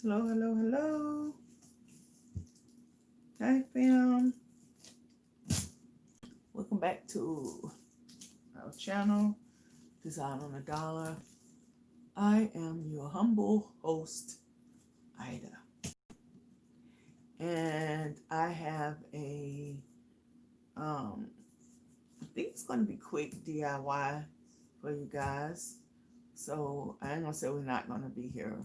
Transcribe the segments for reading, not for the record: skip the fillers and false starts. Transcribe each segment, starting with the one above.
Hello, hello, hello. Hi, fam. Welcome back to our channel, Design on a Dollar. I am your humble host, Ida. And I have I think it's going to be quick DIY for you guys. So I ain't going to say we're not going to be here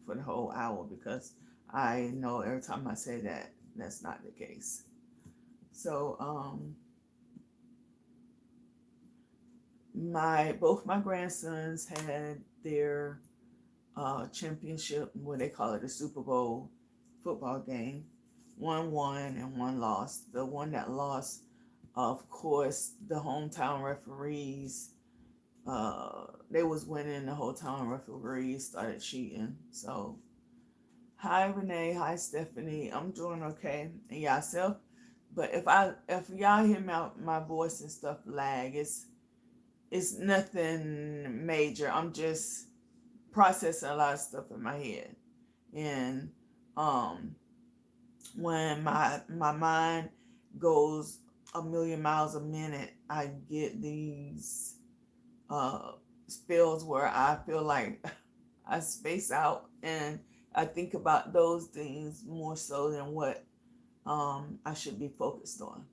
for the whole hour because I know every time I say that, that's not the case. So, both my grandsons had their championship, what they call it, the Super Bowl football game. One won and one lost. The one that lost, of course, the hometown referees, they was winning. The hometown referees started cheating. So, hi Renee, hi Stephanie. I'm doing okay. And yourself? But if y'all hear my voice and stuff lag, it's nothing major. I'm just processing a lot of stuff in my head. And when my mind goes a million miles a minute, I get these spells where I feel like I space out and I think about those things more so than what I should be focused on.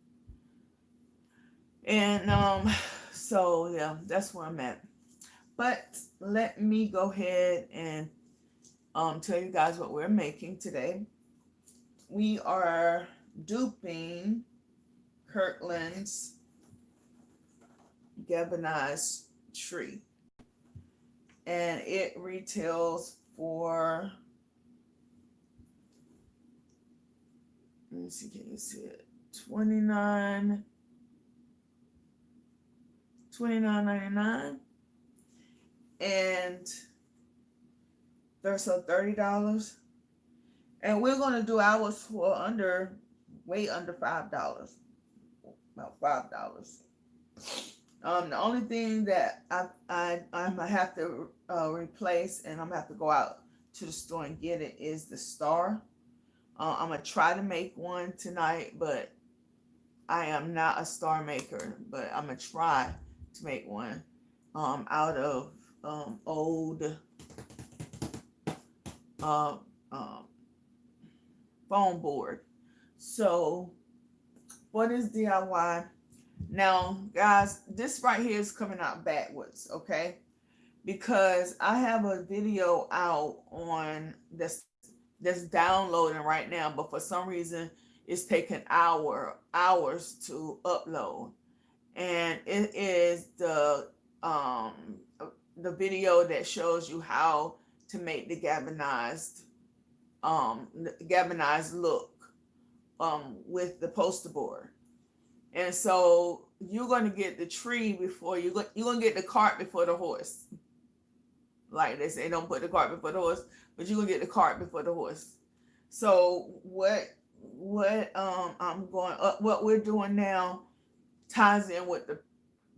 And so yeah, that's where I'm at. But let me go ahead and tell you guys what we're making today. We are duping Kirkland's galvanized tree. And it retails for, let me see, can you see it? $29.99. And there's a $30. And we're gonna do ours for way under $5. About $5. The only thing that I'm gonna have to replace, and I'm gonna have to go out to the store and get it, is the star. I'm gonna try to make one tonight, but I am not a star maker. But I'm gonna try to make one out of old foam board. So for this DIY, now guys, this right here is coming out backwards, okay? Because I have a video out on that's downloading right now, but for some reason it's taking hours to upload. And it is the video that shows you how to make the galvanized look with the poster board. And so you're going to get the tree before you're going to get the cart before the horse. Like they say, don't put the cart before the horse, but you're going to get the cart before the horse. So what we're doing now ties in with the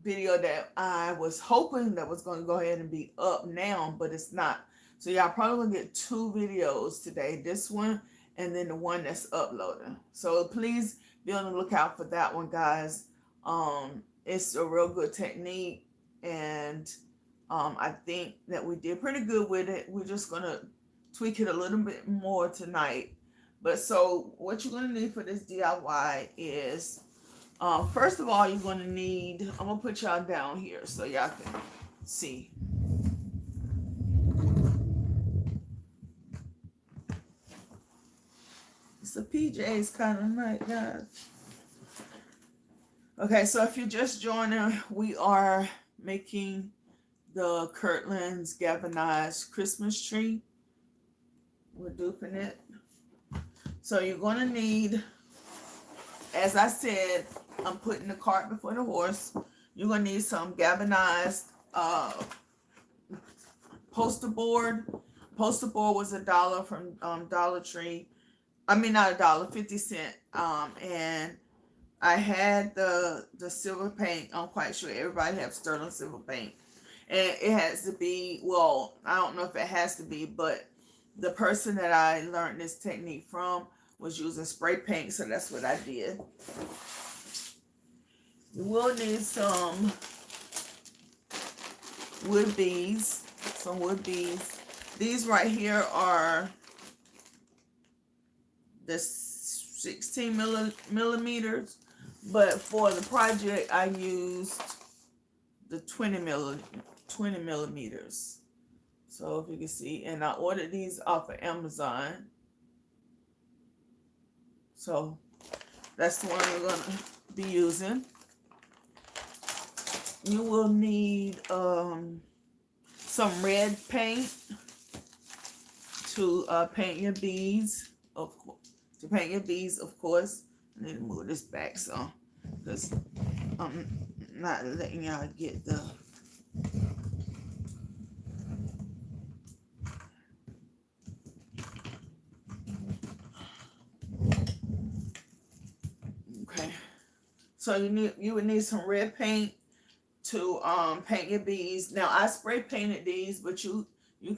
video that I was hoping that was going to go ahead and be up now, but it's not. So y'all probably gonna get two videos today, this one and then the one that's uploading. So please be on the lookout for that one, guys. It's a real good technique, and I think that we did pretty good with it. We're just gonna tweak it a little bit more tonight. But so what you're gonna need for this DIY is, first of all, you're gonna need, I'm gonna put y'all down here so y'all can see. The PJ's kind of night, guys. Okay, so if you're just joining, we are making the Kirkland's galvanized Christmas tree. We're duping it. So you're going to need, as I said, I'm putting the cart before the horse. You're going to need some galvanized poster board. Poster board was $1 from Dollar Tree. I mean, not $1, 50 cents. And I had the silver paint. I'm quite sure everybody has sterling silver paint. And it has to be, well, I don't know if it has to be, but The person that I learned this technique from was using spray paint, so that's what I did. You will need some wood beads, These right here are the 16 millimeters, but for the project I used the 20 millimeters. So if you can see, and I ordered these off of Amazon. So that's the one we're gonna be using. You will need some red paint to paint your beads, of course. I need to move this back some, because I'm not letting y'all get the okay. So you would need some red paint to paint your beads. Now I spray painted these, but you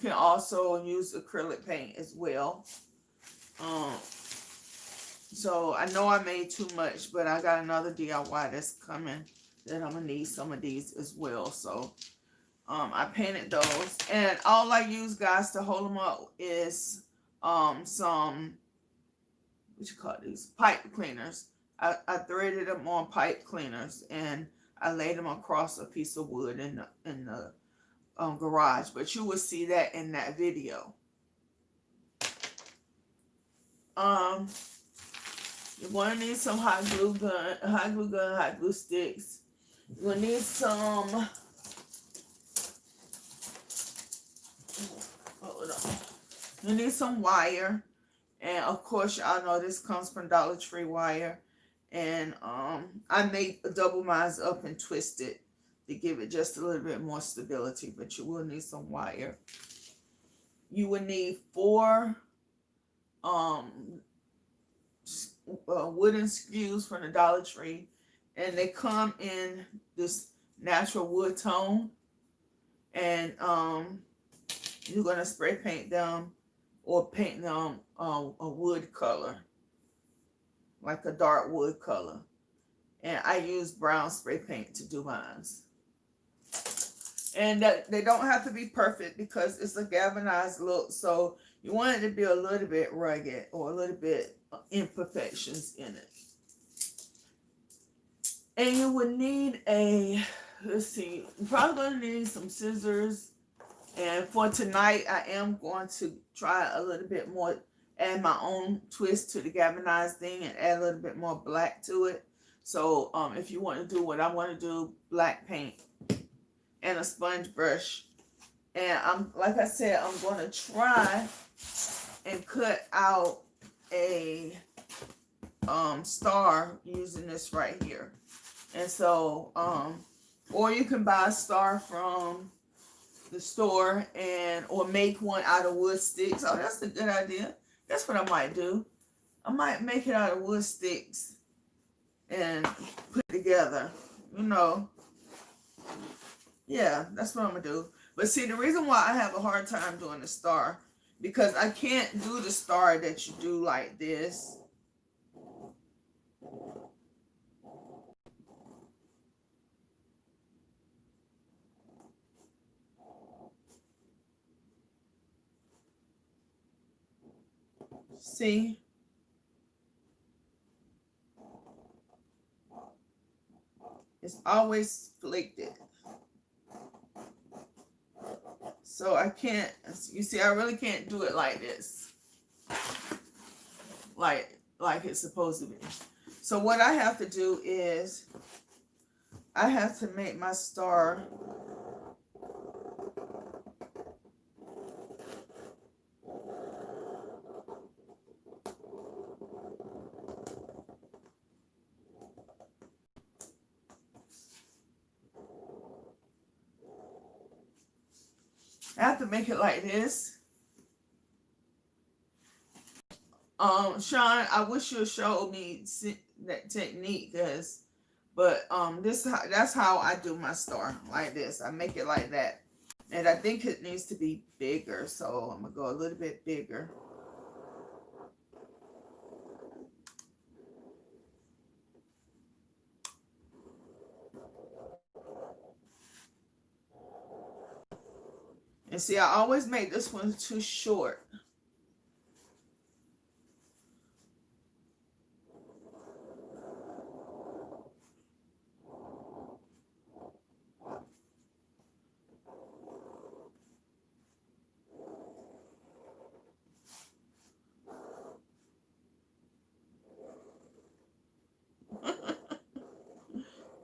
can also use acrylic paint as well. So I know I made too much, but I got another DIY that's coming that I'm gonna need some of these as well. So I painted those, and all I use, guys, to hold them up is some, what you call these, pipe cleaners. I threaded them on pipe cleaners, and I laid them across a piece of wood in the garage, but you will see that in that video. You're going to need some hot glue sticks. You're going to need some, hold on. You need some wire, and of course y'all know this comes from Dollar Tree wire. And I double mine up and twist it to give it just a little bit more stability, but you will need some wire. You will need 4 wooden skews from the Dollar Tree, and they come in this natural wood tone. And you're gonna spray paint them or paint them a wood color, like a dark wood color. And I use brown spray paint to do mine. And they don't have to be perfect because it's a galvanized look, so you want it to be a little bit rugged or a little bit imperfections in it. And you would need let's see, you're probably going to need some scissors. And for tonight, I am going to try a little bit more, add my own twist to the galvanized thing and add a little bit more black to it. So if you want to do what I want to do, black paint and a sponge brush. And like I said, I'm going to try and cut out a star using this right here. And so, or you can buy a star from the store or make one out of wood sticks. Oh, that's a good idea. That's what I might do. I might make it out of wood sticks and put it together, you know. Yeah, that's what I'm gonna do. But see, the reason why I have a hard time doing the star, because I can't do the star that you do like this. See? It's always flicked. So I can't, you see, I really can't do it like this. Like it's supposed to be. So what I have to do is, I have to make my star I have to make it like this. Sean, I wish you showed me that technique, but that's how I do my star, like this. I make it like that. And I think it needs to be bigger, so I'm going to go a little bit bigger. And see, I always make this one too short.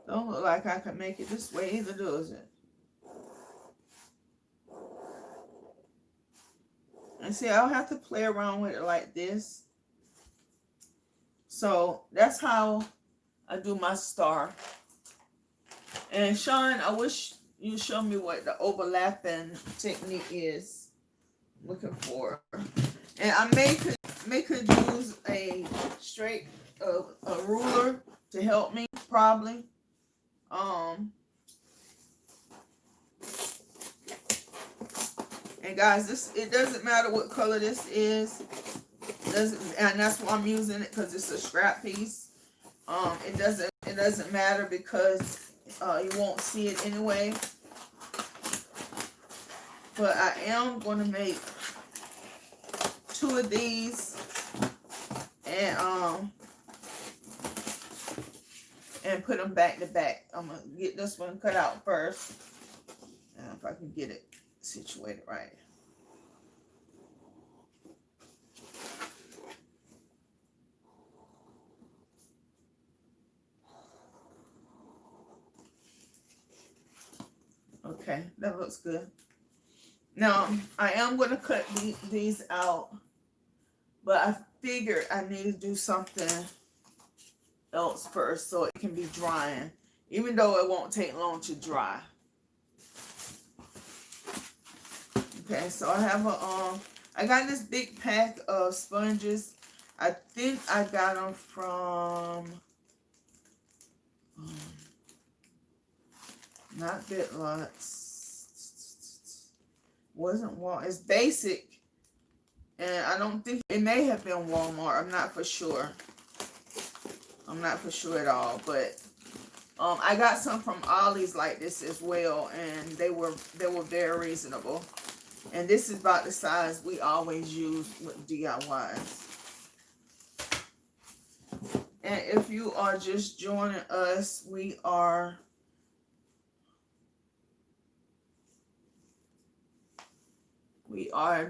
Don't look like I can make it this way either, does it? And see, I'll have to play around with it like this. So that's how I do my star. And Sean, I wish you show me what the overlapping technique is. Looking for. And I may could use a straight a ruler to help me probably. And guys, it doesn't matter what color this is. And that's why I'm using it, because it's a scrap piece. It doesn't matter because you won't see it anyway. But I am going to make 2 of these and put them back to back. I'm going to get this one cut out first. And if I can get it situated right. Okay, that looks good. Now, I am going to cut these out, but I figured I need to do something else first so it can be drying, even though it won't take long to dry. Okay, so I have I got this big pack of sponges. I think I got them from, not BitLots. Wasn't Walmart. It's basic. And I don't think, it may have been Walmart. I'm not for sure. I'm not for sure at all. But I got some from Ollie's like this as well. And they were very reasonable. And this is about the size we always use with DIYs. And if you are just joining us, we are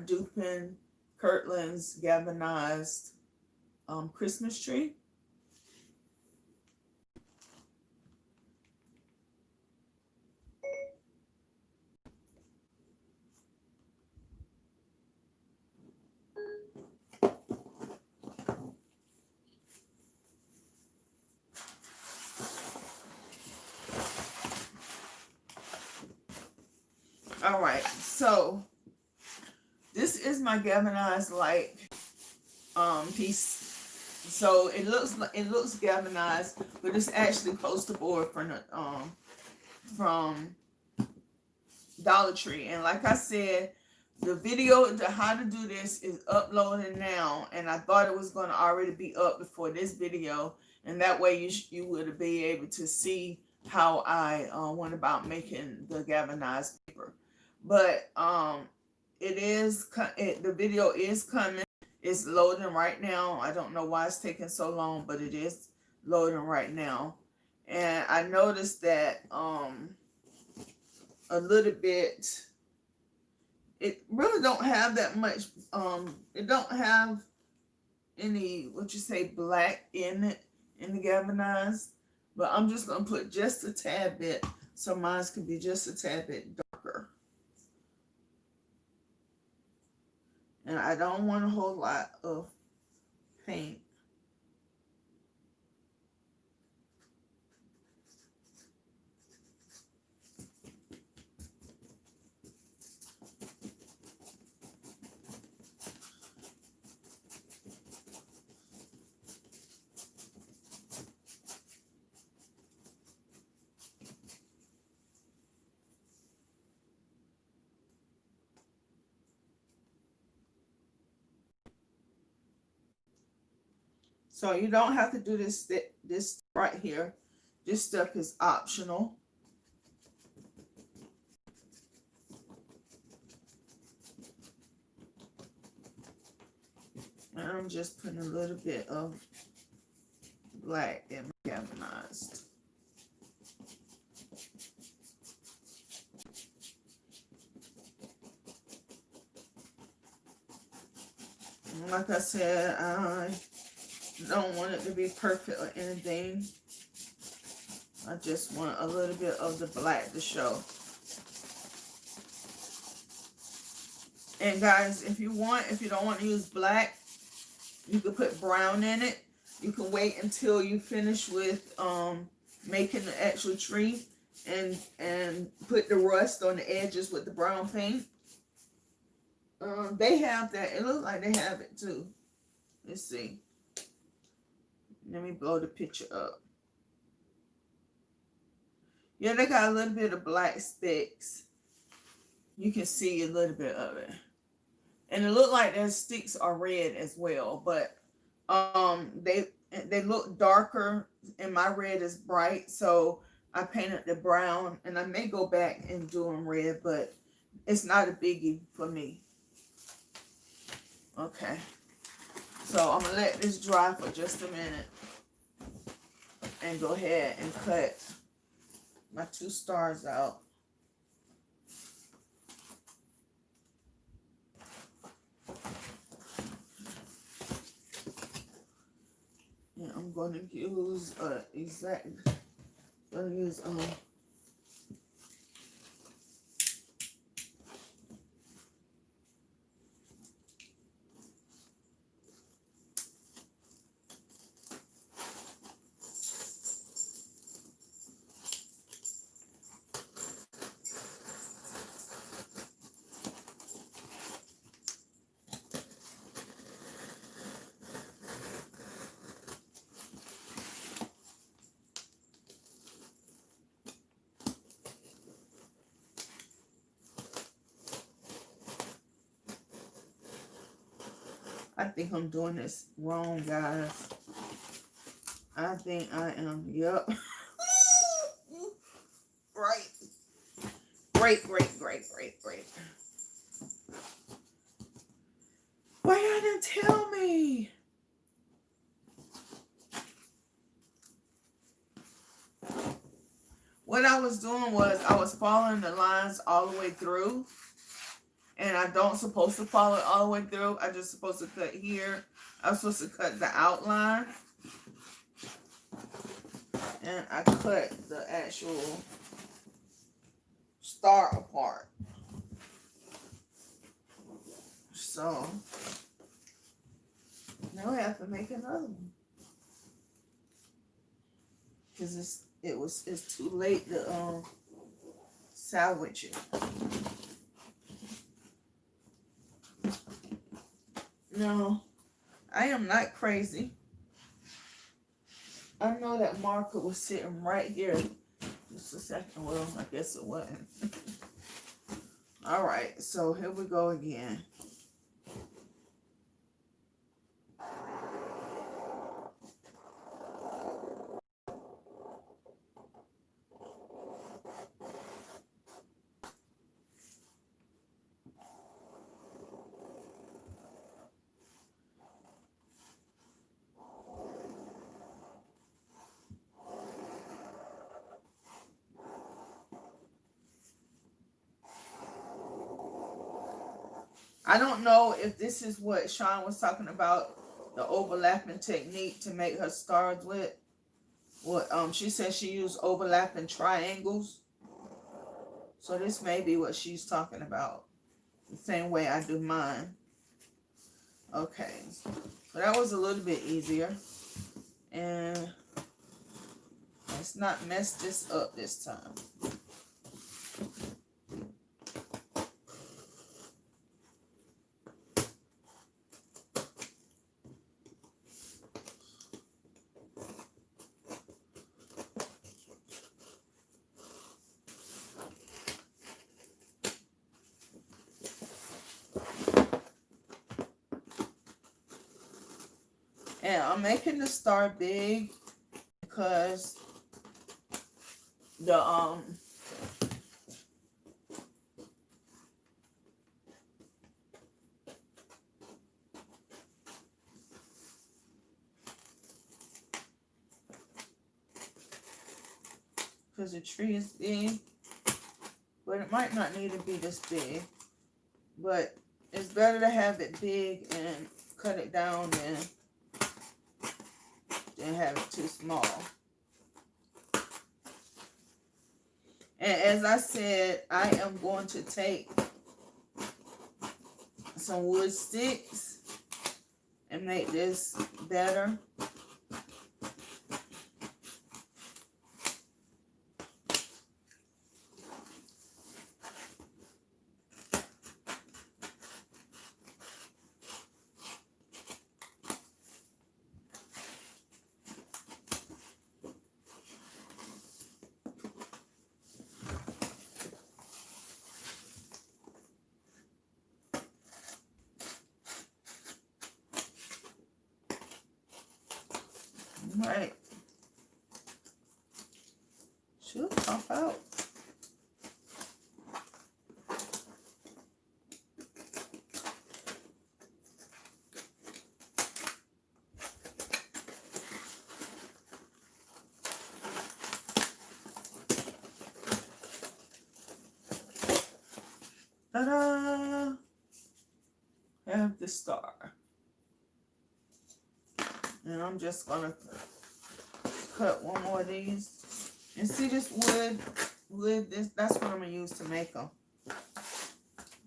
duping Kirkland's galvanized Christmas tree. All right, so this is my galvanized light piece. So it looks galvanized, but it's actually poster board from Dollar Tree. And like I said, the video to how to do this is uploading now, and I thought it was going to already be up before this video, and that way you would be able to see how I went about making the galvanized paper. But the video is coming. It's loading right now. I don't know why it's taking so long, but it is loading right now. And I noticed that a little bit, it really don't have that much, it don't have any, black in it, in the galvanized. But I'm just going to put just a tad bit, so mine can be just a tad bit darker. And I don't want a whole lot of paint. So you don't have to do this right here. This step is optional. And I'm just putting a little bit of black in my galvanized. And like I said, I don't want it to be perfect or anything. I just want a little bit of the black to show. And guys, if you don't want to use black, you can put brown in it. You can wait until you finish with making the actual tree and put the rust on the edges with the brown paint. They have that. It looks like they have it too. Let's see. Let me blow the picture up. Yeah, they got a little bit of black specks. You can see a little bit of it. And it looked like their sticks are red as well, but they look darker and my red is bright, so I painted the brown, and I may go back and do them red, but it's not a biggie for me. Okay, so I'm gonna let this dry for just a minute and go ahead and cut my 2 stars out. And I'm going to use I think I'm doing this wrong, guys. I think I am. Yep. Right. Great. Why y'all didn't tell me? What I was doing was I was following the lines all the way through. And I don't supposed to follow it all the way through. I just supposed to cut here. I'm supposed to cut the outline. And I cut the actual star apart. So now I have to make another one. Because it's too late to salvage it. No, I am not crazy. I know that marker was sitting right here. Just a second. Well, I guess it wasn't. All right, so here we go again. I don't know if this is what Sean was talking about, the overlapping technique to make her stars with. What she said she used overlapping triangles. So this may be what she's talking about. The same way I do mine. Okay. So that was a little bit easier. And let's not mess this up this time. And I'm making the star big because the because the tree is big, but it might not need to be this big. But it's better to have it big and cut it down than have it too small. And as I said, I am going to take some wood sticks and make this better. Right. Should pop out. Ta-da! Have the star. And I'm just gonna cut one more of these. And see this wood, that's what I'm gonna use to make them.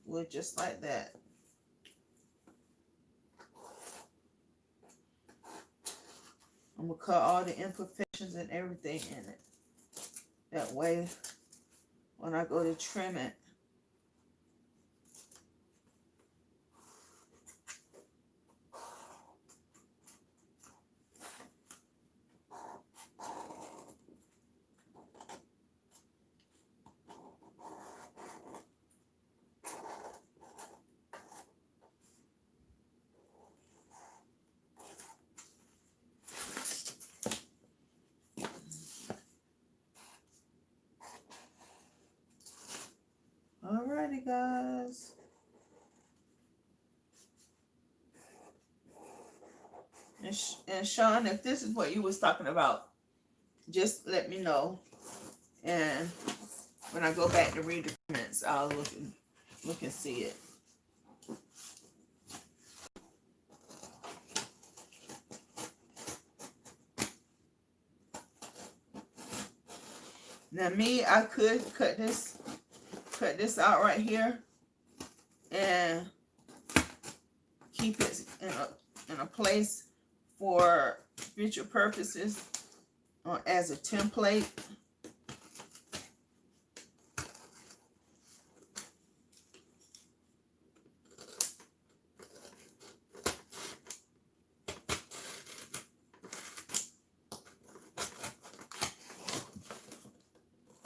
Wood just like that. I'm gonna cut all the imperfections and everything in it. That way, when I go to trim it, alrighty guys. And Sean, if this is what you was talking about, just let me know. And when I go back to read the comments, I'll look and see it. Now me, I could cut this out right here and keep it in a place for future purposes as a template.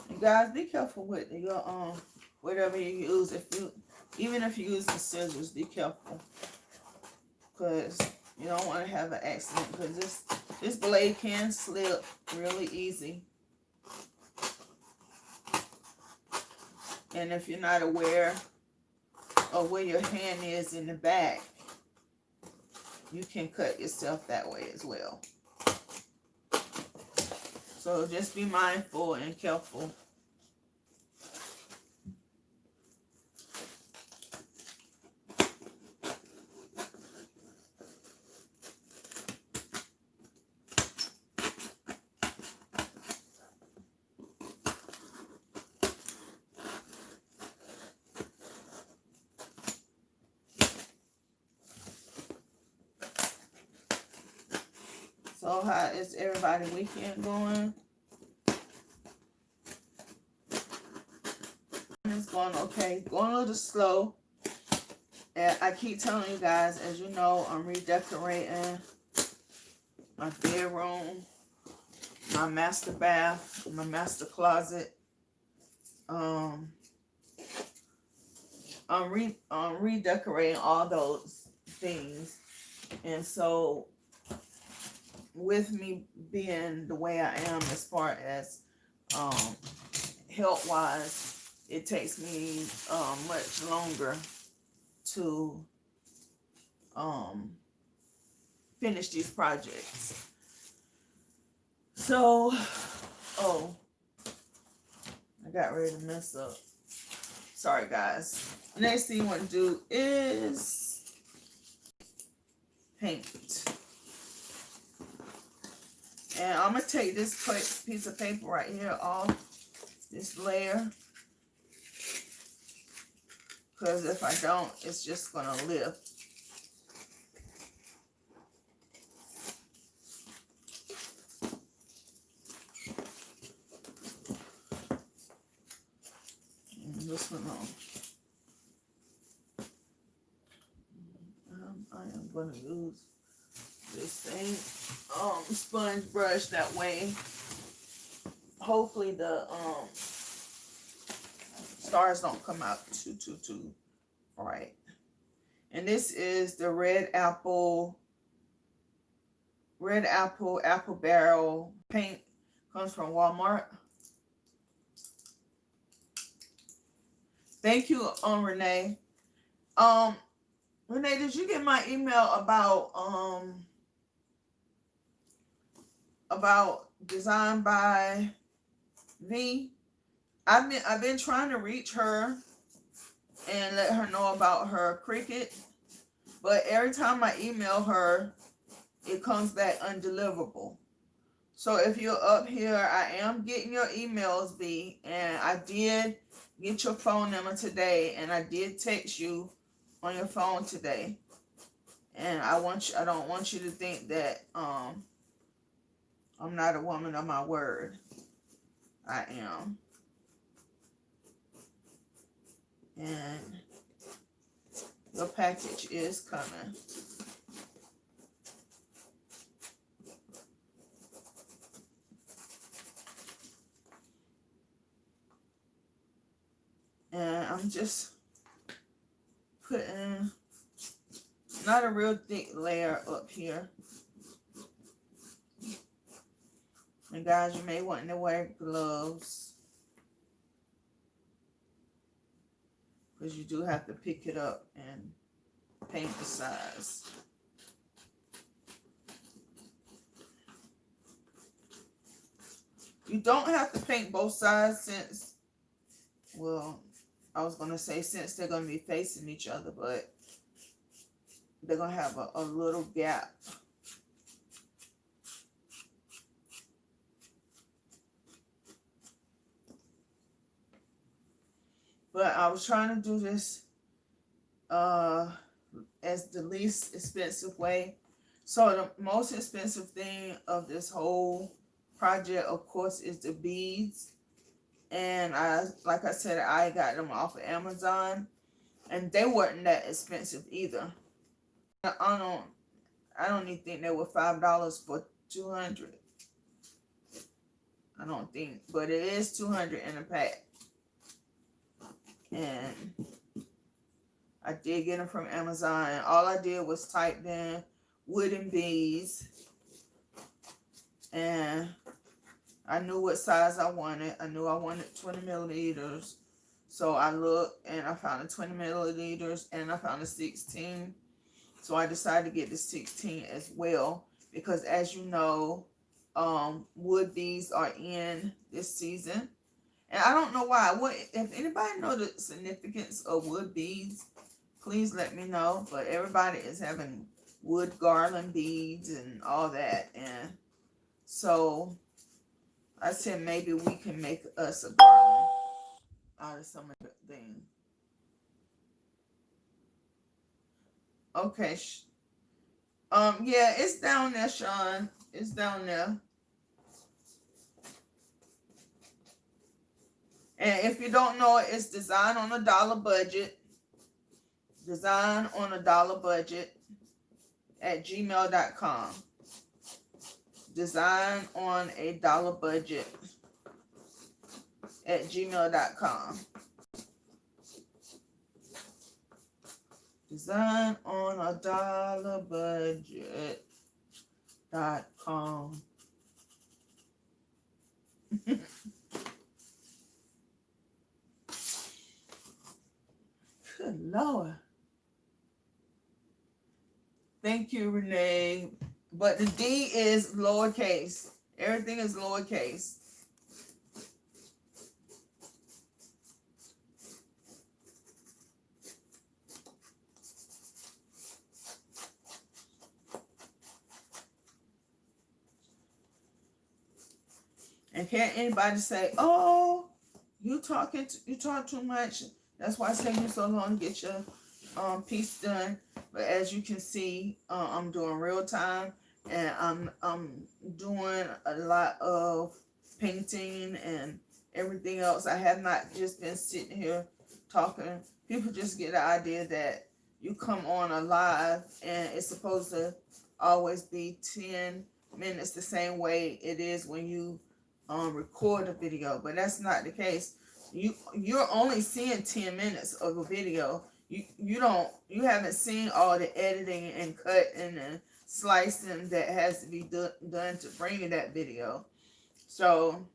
And guys, be careful with your whatever you use. Even if you use the scissors, be careful, because you don't want to have an accident, because this blade can slip really easy. And if you're not aware of where your hand is in the back, you can cut yourself that way as well. So just be mindful and careful. So how is everybody's weekend going? It's going okay. Going a little slow. And I keep telling you guys, as you know, I'm redecorating my bedroom, my master bath, my master closet. I'm redecorating all those things. And so with me being the way I am as far as health wise, it takes me much longer to finish these projects. So, oh, I got ready to mess up. Sorry, guys. Next thing you want to do is paint. And I'm going to take this piece of paper right here off this layer. Because if I don't, it's just going to lift. This one on. I am going to use this same sponge brush. That way, hopefully the stars don't come out too bright. And this is the red apple barrel paint. Comes from Walmart. Thank you, Renee. Renee, did you get my email about Design by V? I've been trying to reach her and let her know about her Cricut, but every time I email her, it comes back undeliverable. So if you're up here, I am getting your emails, V, and I did get your phone number today, and I did text you on your phone today. And I don't want you to think that I'm not a woman of my word. I am. And your package is coming. And I'm just putting not a real thick layer up here. And guys, you may want to wear gloves, because you do have to pick it up and paint the size. You don't have to paint both sides since, well, I was going to say since they're going to be facing each other, but they're going to have a little gap. But I was trying to do this as the least expensive way. So the most expensive thing of this whole project, of course, is the beads. And like I said, I got them off of Amazon, and they weren't that expensive either. I don't even think they were $5 for 200. I don't think, but it is 200 in a pack. And I did get them from Amazon, and all I did was type in wooden beads, and I knew what size I wanted. I knew I wanted 20 milliliters. So I looked and I found a 20 milliliters and I found a 16. So I decided to get the 16 as well, because as you know, wood beads are in this season. And I don't know why. If anybody knows the significance of wood beads, please let me know. But everybody is having wood garland beads and all that. And so I said maybe we can make us a garland out of some of the things. Okay. Yeah, it's down there, Sean. It's down there. And if you don't know it, it's Design on a Dollar Budget. Design on a Dollar Budget at gmail.com. Design on a Dollar Budget at gmail.com. Design on a Dollar Budget iSabrina.com. Good Lord. Thank you, Renee. But the D is lowercase. Everything is lowercase. And can't anybody say, "Oh, you talk too much." That's why it's taking you so long to get your piece done. But as you can see, I'm doing real time, and I'm doing a lot of painting and everything else. I have not just been sitting here talking. People just get the idea that you come on a live and it's supposed to always be 10 minutes the same way it is when you record a video, but that's not the case. You're only seeing 10 minutes of a video. You haven't seen all the editing and cutting and slicing that has to be done to bring you that video. So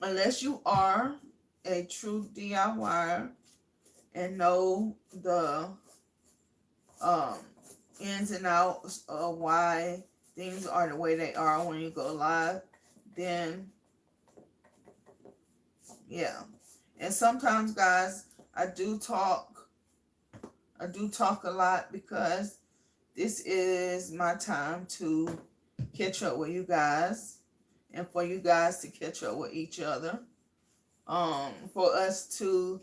unless you are a true DIYer and know the ins and outs of why things are the way they are when you go live, then yeah. And sometimes, guys, I do talk a lot because this is my time to catch up with you guys and for you guys to catch up with each other. For us to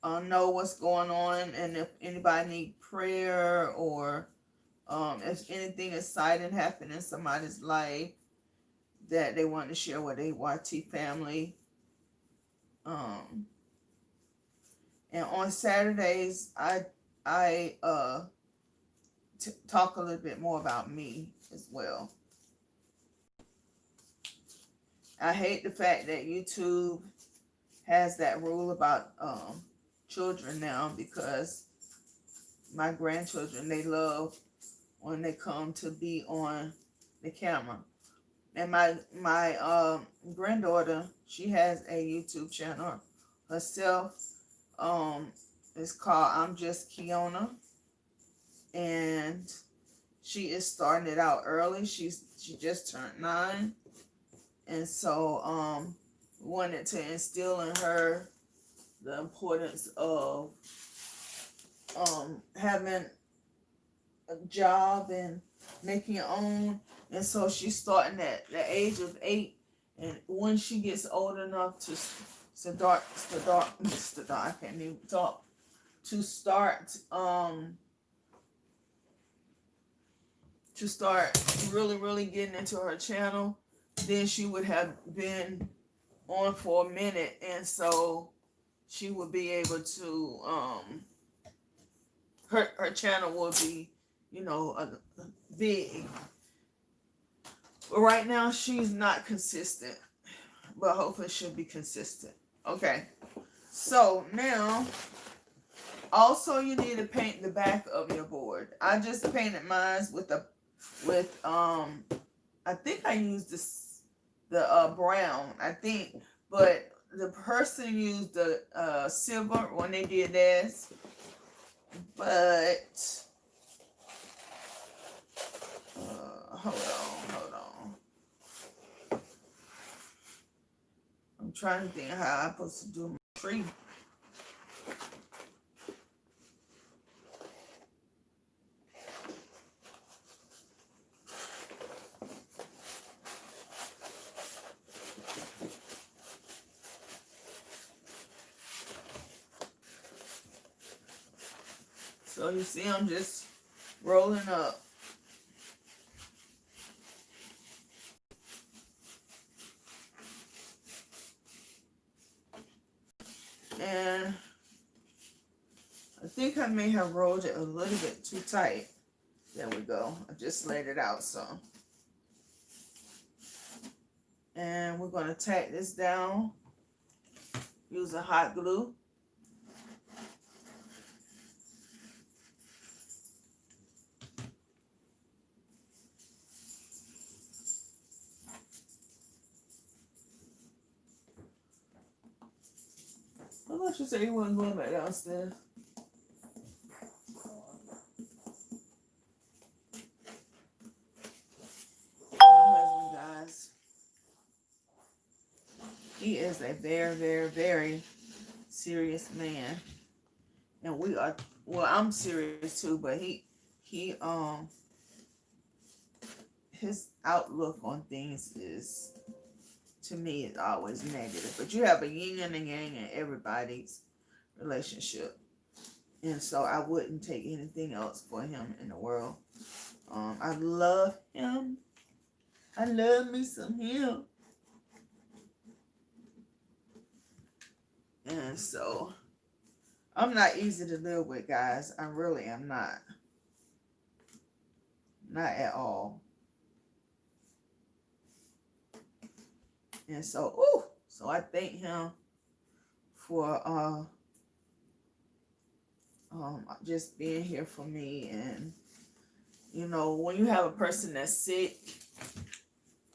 know what's going on, and if anybody need prayer or if anything exciting happened in somebody's life that they want to share with their YT family. And on Saturdays, I talk a little bit more about me as well. I hate the fact that YouTube has that rule about children now, because my grandchildren, they love when they come to be on the camera. And my granddaughter, she has a YouTube channel herself. It's called I'm Just Kiona, and she is starting it out early. She just turned 9, and so wanted to instill in her the importance of having a job and making your own. And so she's starting at the age of 8, and when she gets old enough to start I can't even talk, to start really getting into her channel, then she would have been on for a minute, and so she would be able to her channel will be, big. But right now she's not consistent, but hopefully she'll be consistent. Okay, so now also you need to paint the back of your board. I just painted mine with I think I used the brown, I think, but the person used the silver when they did this. But hold on. I'm trying to think how I'm supposed to do my tree. So you see, I'm just rolling up. And I think I may have rolled it a little bit too tight. There we go. I just laid it out some. And we're going to tack this down using hot glue. thought you said you wasn't going back downstairs. My husband, guys, he is a very, very, very serious man. And we are, well, I'm serious too, but he his outlook on things is, to me, is always negative. But you have a yin and a yang in everybody's relationship. And so I wouldn't take anything else for him in the world. I love him. I love me some him. And so I'm not easy to live with, guys. I really am not. Not at all. And so, so I thank him for just being here for me. And you know, when you have a person that's sick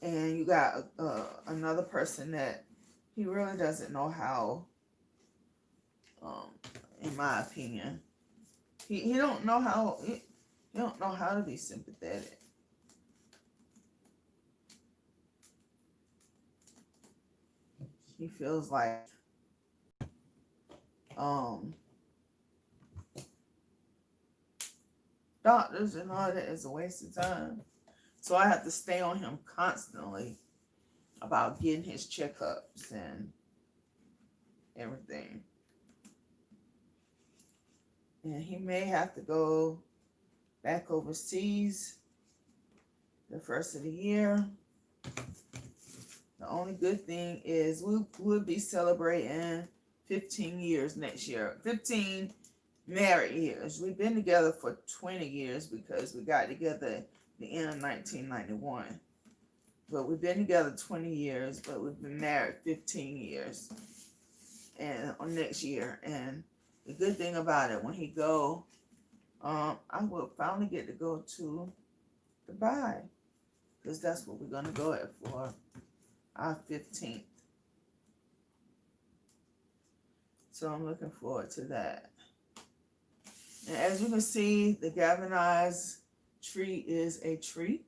and you got another person that he really doesn't know how, in my opinion, he don't know how to be sympathetic. He feels like doctors and all that is a waste of time. So I have to stay on him constantly about getting his checkups and everything. And he may have to go back overseas the first of the year. The only good thing is we will be celebrating 15 years next year. 15 married years. We've been together for 20 years because we got together at the end of 1991. But we've been together 20 years, but we've been married 15 years. And on next year. And the good thing about it, when he go, I will finally get to go to Dubai. Because that's what we're going to go at for our 15th. So I'm looking forward to that. And as you can see, the galvanized tree is a tree.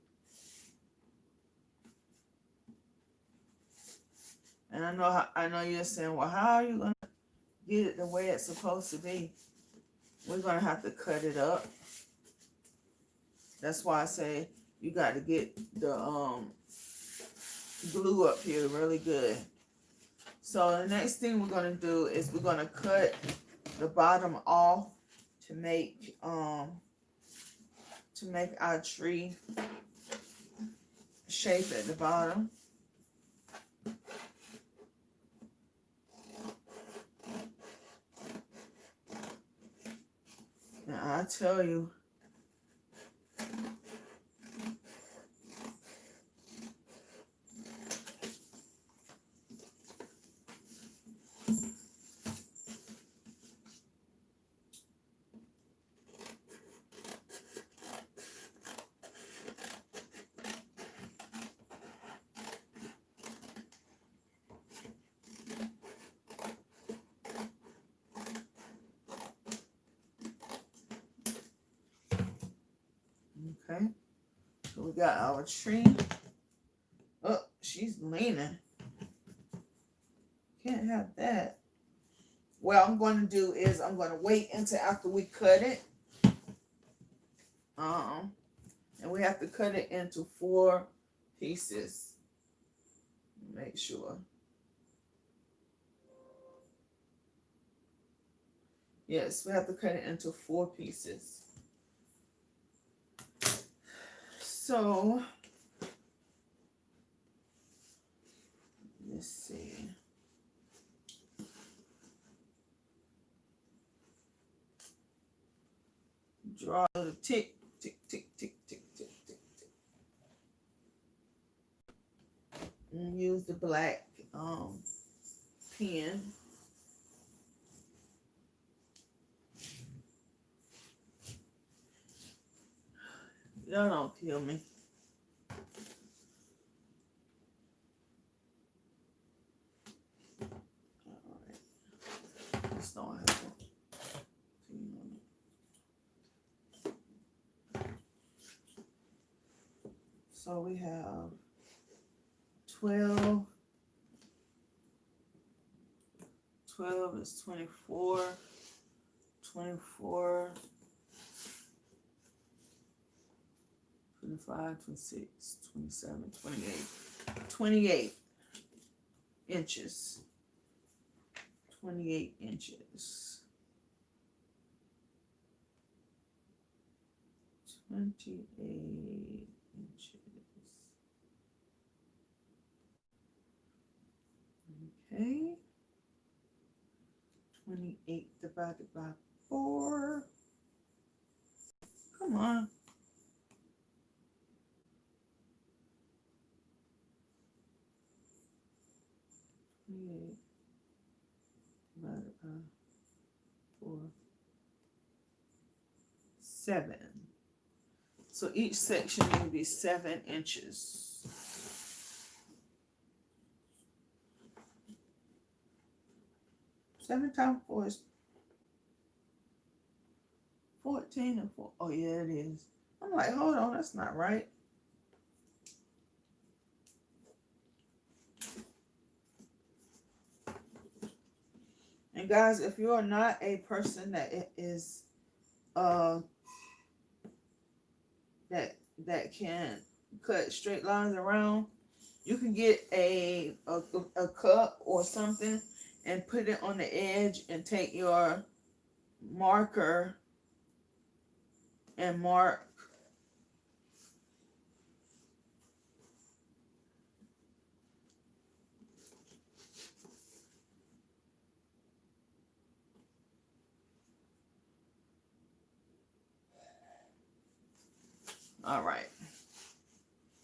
And I know you're saying, well, how are you going to get it the way it's supposed to be? We're going to have to cut it up. That's why I say you got to get the glue up here really good. So the next thing we're going to do is we're going to cut the bottom off to make our tree shape at the bottom. And I tell you, okay, so we got our tree. Oh, she's leaning. Can't have that. What I'm going to do is I'm going to wait until after we cut it. And we have to cut it into 4 pieces. Make sure. Yes, we have to cut it into 4 pieces. So, let's see. Draw a little tick, tick, tick, tick, tick, tick, tick, tick. And use the black pen. Y'all don't kill me. Alright. Let's So we have 12. 12 is 24. 24. 25, 26, 27, 28. 28 inches. 28 inches. 28 inches. Okay. 28 divided by 4. Come on. 28 divided by 4. 7. So each section will be 7 inches. 7 times 4 is 14 and 4. Oh yeah, it is. I'm like, hold on, that's not right. And guys, if you are not a person that is that can cut straight lines around, you can get a cup or something and put it on the edge and take your marker and mark all right.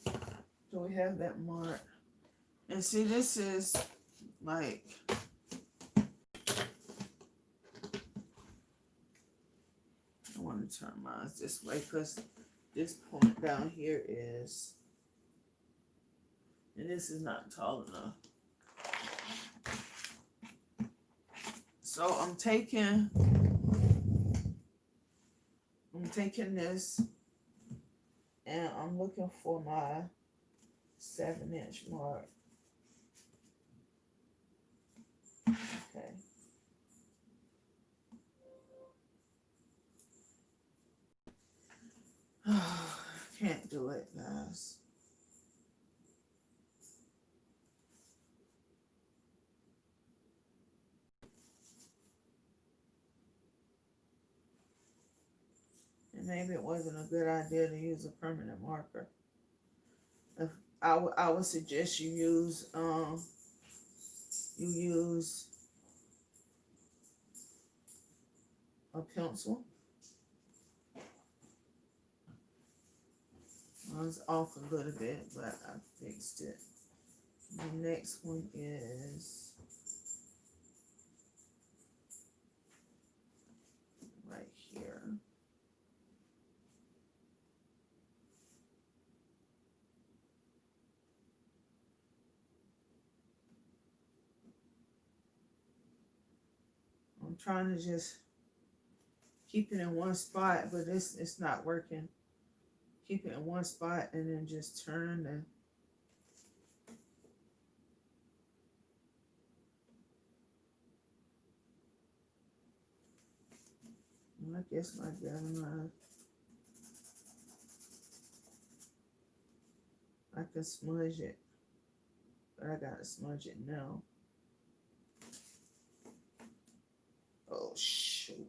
So we have that mark. And see, this is like, I want to turn mine this way because this point down here is, and this is not tall enough. So I'm taking this and I'm looking for my 7-inch mark. Okay. Can't do it, guys. And maybe it wasn't a good idea to use a permanent marker. If I would suggest you use a pencil. I was off a little bit, but I fixed it. The next one is right here. I'm trying to just keep it in one spot, but it's not working. Keep it in one spot and then just turn and I guess my galvanized. I can smudge it, but I gotta smudge it now. Oh shoot.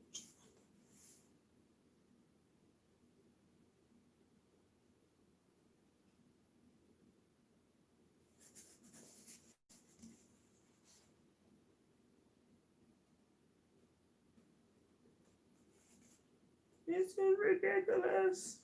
This is ridiculous.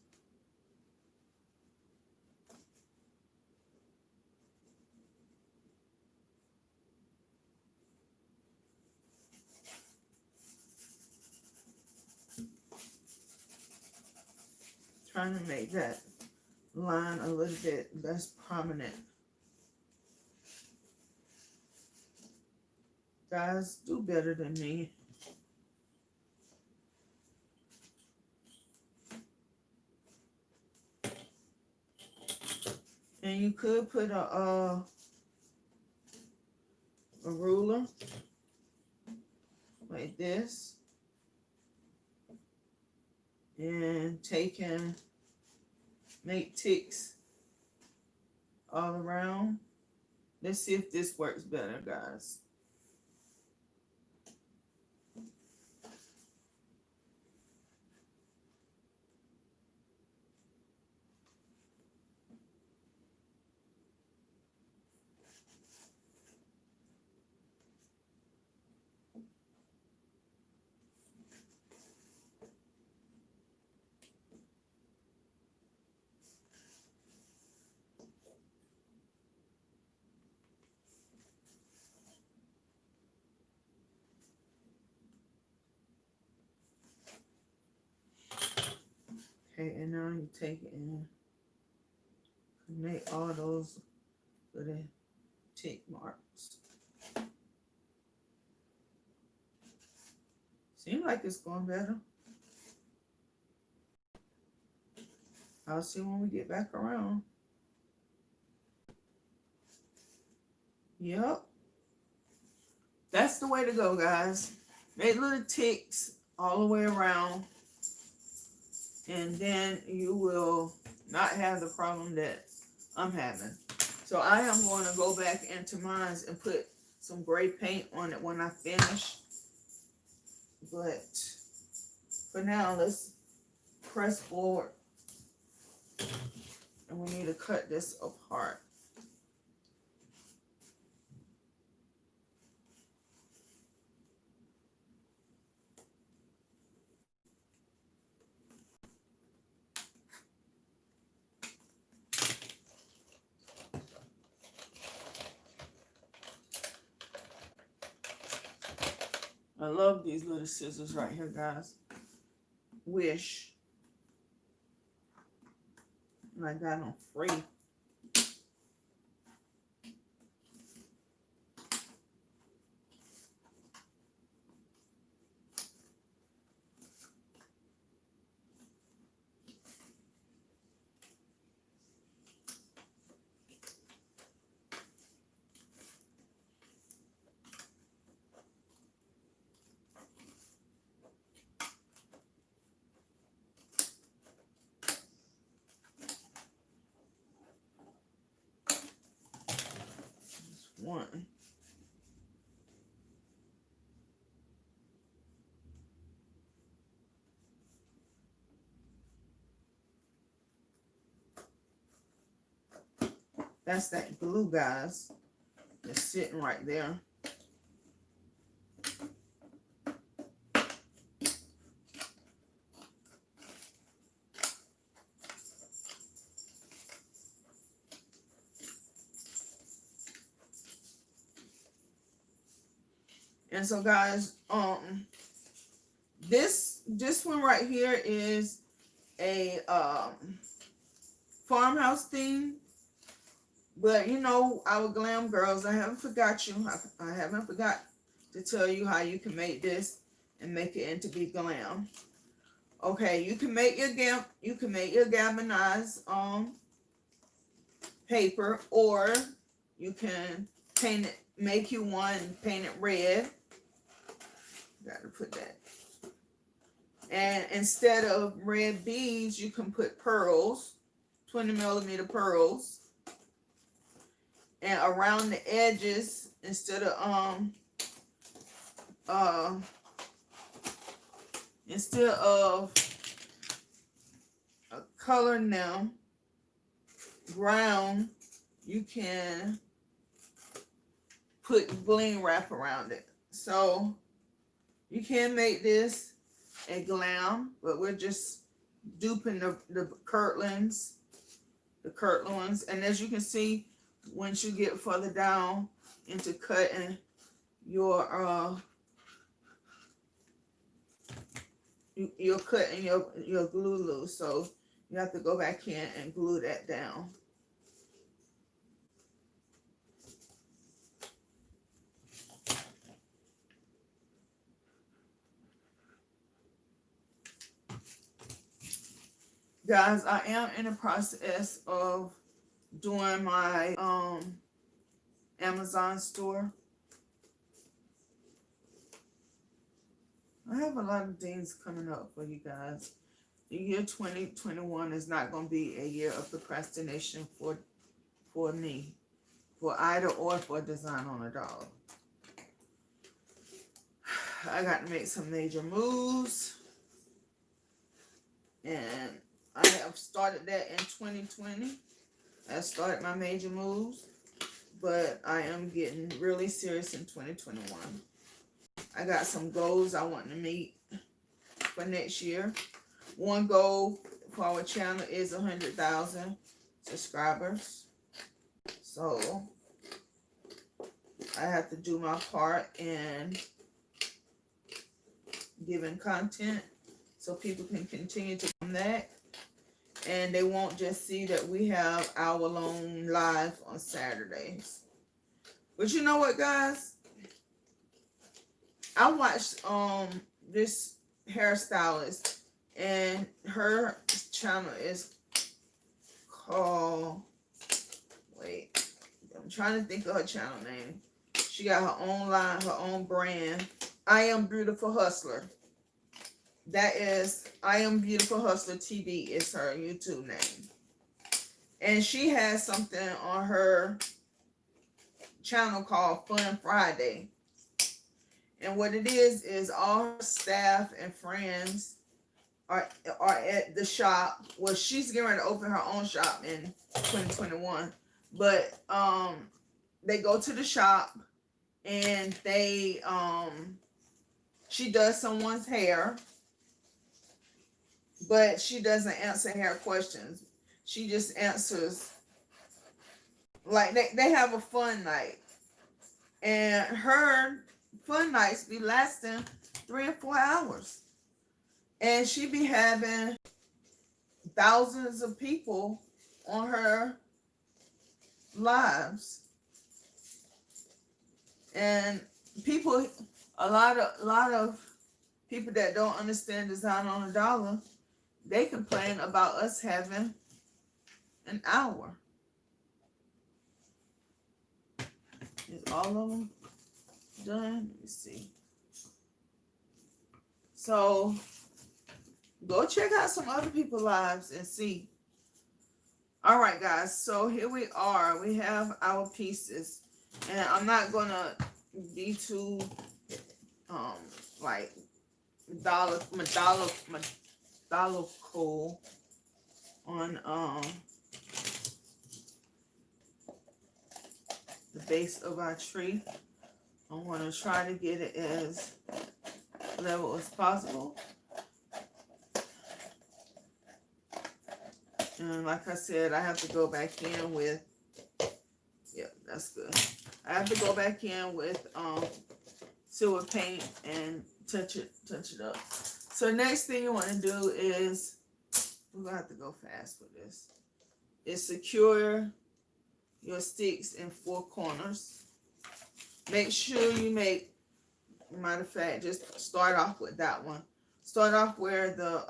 Trying to make that line a little bit less prominent. Guys, do better than me. And you could put a ruler like this and make ticks all around. Let's see if this works better, guys. Okay, and now you take it and connect all those little tick marks. Seems like it's going better. I'll see when we get back around. Yep. That's the way to go, guys. Make little ticks all the way around. And then you will not have the problem that I'm having. So I am going to go back into mine and put some gray paint on it when I finish. But for now, let's press forward. And we need to cut this apart. I love these little scissors right here, guys. Wish. And I got them free. One. That's that glue, guys. It's sitting right there. And so, guys, this one right here is a farmhouse theme. But you know, our glam girls, I haven't forgot you. I haven't forgot to tell you how you can make this and make it into be glam. Okay, you can make your galvanized paper, or you can paint it, make you one and paint it red. Got to put that. And instead of red beads, you can put pearls, 20mm pearls. And around the edges, instead of coloring them brown, you can put bling wrap around it. So you can make this a glam, but we're just duping the Kirklands, and as you can see, once you get further down into cutting your you're cutting your glue loose, so you have to go back in and glue that down. Guys, I am in the process of doing my Amazon store. I have a lot of things coming up for you guys. The year 2021 is not going to be a year of procrastination for me, for either or for Design on a Dollar. I got to make some major moves, and I have started that in 2020. I started my major moves, but I am getting really serious in 2021. I got some goals I want to meet for next year. One goal for our channel is 100,000 subscribers. So I have to do my part in giving content so people can continue to come back. And they won't just see that we have hour-long live on Saturdays. But you know what, guys? I watched this hairstylist, and her channel is called, wait, I'm trying to think of her channel name. She got her own line, her own brand. I Am Beautiful Hustler. That is I Am Beautiful Hustler TV is her YouTube name. And she has something on her channel called Fun Friday. And what it is all her staff and friends are at the shop. Well, she's getting ready to open her own shop in 2021. But they go to the shop, and they she does someone's hair, but she doesn't answer hair questions. She just answers, like, they have a fun night. And her fun nights be lasting 3 or 4 hours. And she be having thousands of people on her lives. And people, a lot of people that don't understand Design on a Dollar, they complain about us having an hour. Is all of them done? Let me see. So go check out some other people's lives and see. All right, guys. So here we are. We have our pieces, and I'm not gonna be too like cool on the base of our tree. I want to try to get it as level as possible. And like I said, I have to go back in with, yeah, that's good. I have to go back in with silver paint and touch it up. So next thing you want to do is, we're gonna have to go fast with this, is secure your sticks in 4 corners. Make sure you make, matter of fact, just start off with that one. Start off where the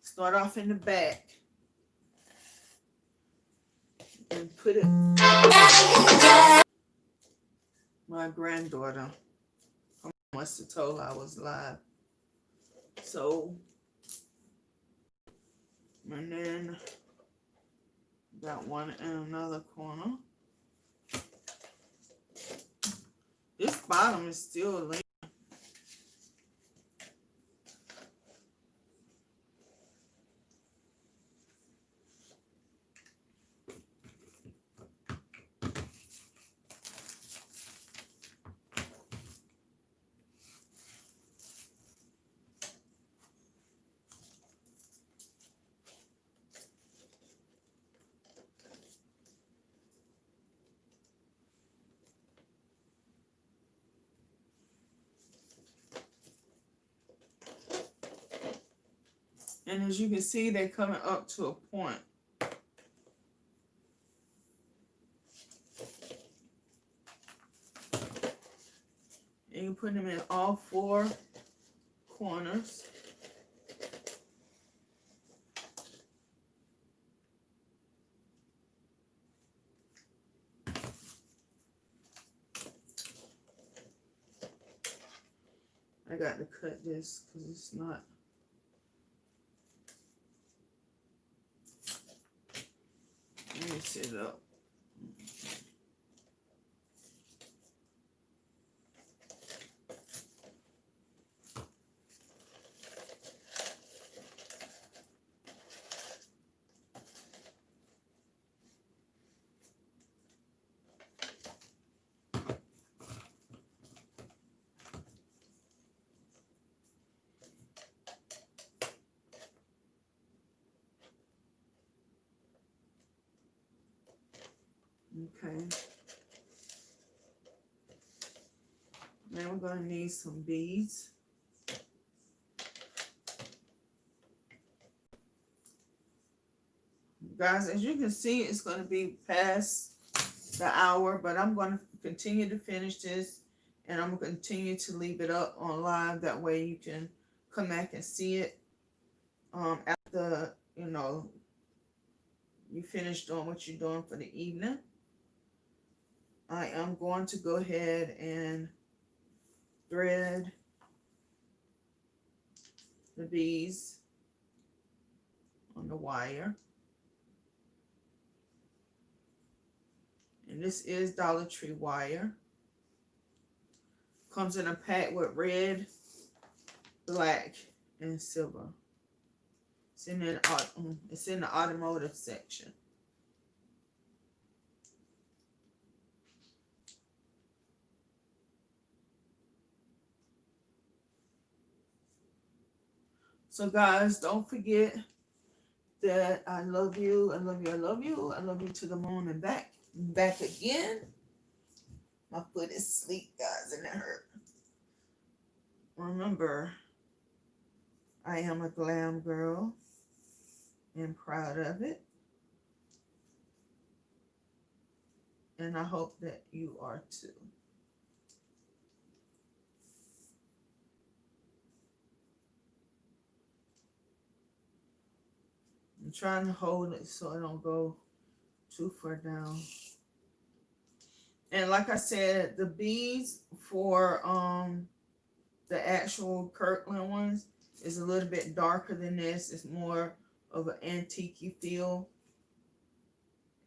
start off in the back and put it. My granddaughter must have told I was live. So, and then got one in another corner. This bottom is still lean. And as you can see, they're coming up to a point. put them in all 4 corners. I got to cut this because it's not. Let me set it up. Okay. Now we're going to need some beads. Guys, as you can see, it's going to be past the hour, but I'm going to continue to finish this, and I'm going to continue to leave it up on live. That way you can come back and see it after, you know, you finish doing what you're doing for the evening. I am going to go ahead and thread the beads on the wire. And this is Dollar Tree wire. Comes in a pack with red, black, and silver. It's in the automotive section. So guys, don't forget that I love you. I love you. I love you. I love you to the moon and back. Back again. My foot is asleep, guys, and it hurt. Remember, I am a glam girl and proud of it. And I hope that you are too. I'm trying to hold it so I don't go too far down. And like I said, the beads for the actual Kirkland ones is a little bit darker than this. It's more of an antique feel.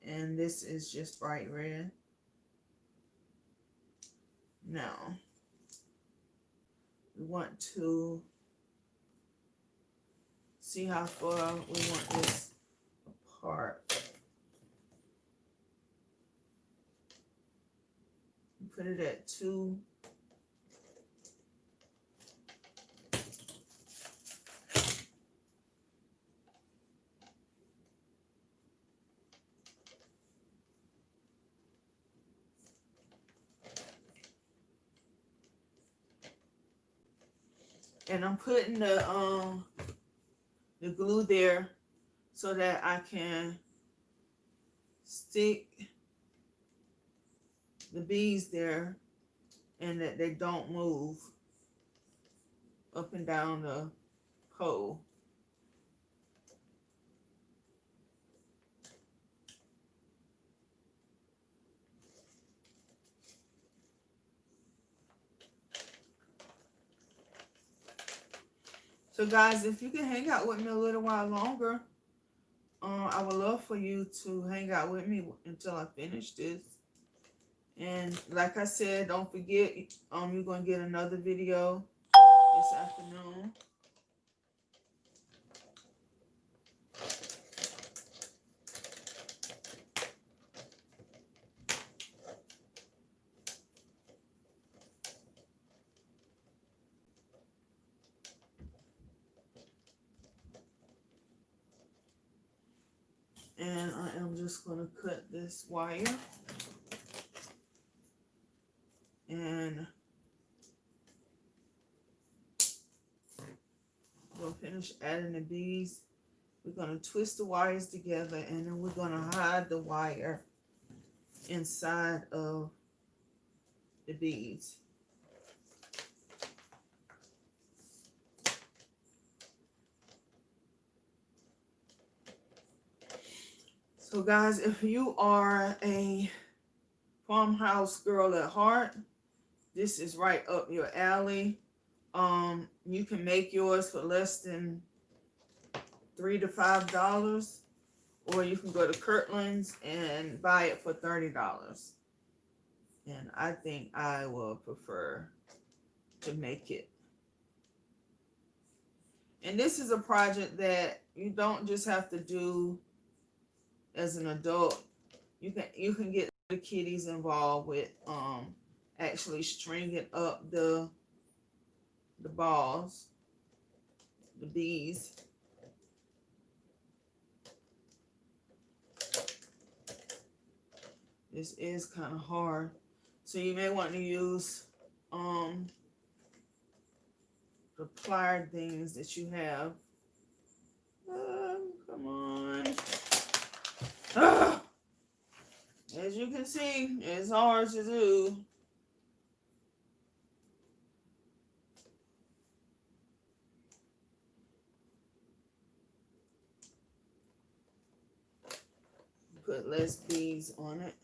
And this is just bright red. Now, we want to see how far we want this apart. Put it at 2. And I'm putting the glue there so that I can stick the beads there and that they don't move up and down the pole. So guys, if you can hang out with me a little while longer, I would love for you to hang out with me until I finish this. And like I said, don't forget, you're going to get another video this afternoon. And I am just going to cut this wire. And we'll finish adding the beads. We're going to twist the wires together, and then we're going to hide the wire inside of the beads. So guys, if you are a farmhouse girl at heart, this is right up your alley. You can make yours for less than $3 to $5, or you can go to Kirkland's and buy it for $30. And I think I will prefer to make it. And this is a project that you don't just have to do as an adult. You can get the kiddies involved with actually stringing up the balls, the bees. This is kind of hard, so you may want to use the plier things that you have. Come on. As you can see, it's hard to do. Put less beads on it.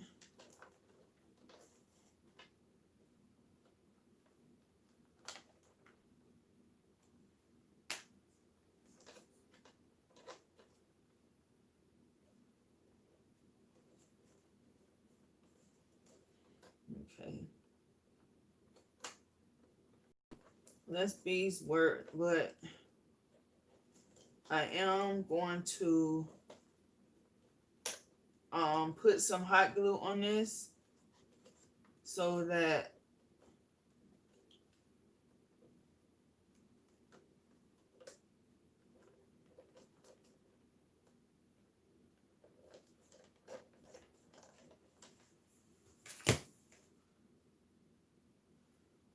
Okay. Less beads work, but I am going to put some hot glue on this so that